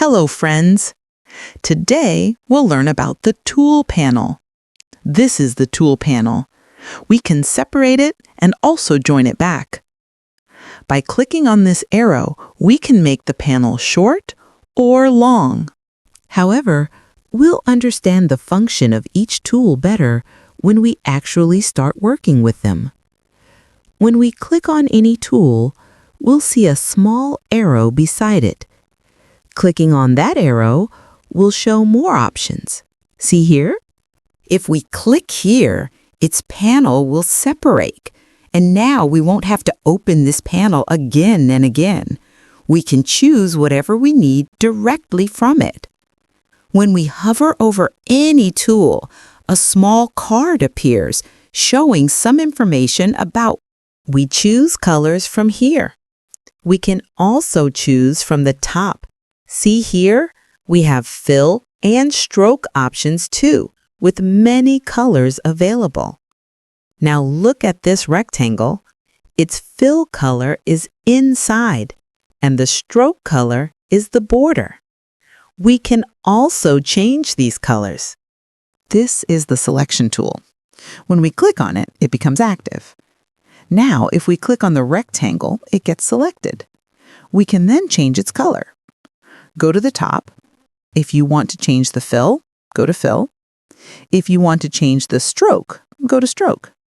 Hello, friends. Today, we'll learn about the Tool panel. This is the Tool panel. We can separate it and also join it back. By clicking on this arrow, we can make the panel short or long. However, we'll understand the function of each tool better when we actually start working with them. When we click on any tool, we'll see a small arrow beside it. Clicking on that arrow will show more options. See here? If we click here, its panel will separate, and now we won't have to open this panel again and again. We can choose whatever we need directly from it. When we hover over any tool, a small card appears showing some information about. We choose colors from here. We can also choose from the top. See here, we have fill and stroke options too, with many colors available. Now look at this rectangle. Its fill color is inside, and the stroke color is the border. We can also change these colors. This is the selection tool. When we click on it, it becomes active. Now, if we click on the rectangle, it gets selected. We can then change its color. Go to the top. If you want to change the fill, go to fill. If you want to change the stroke, go to stroke.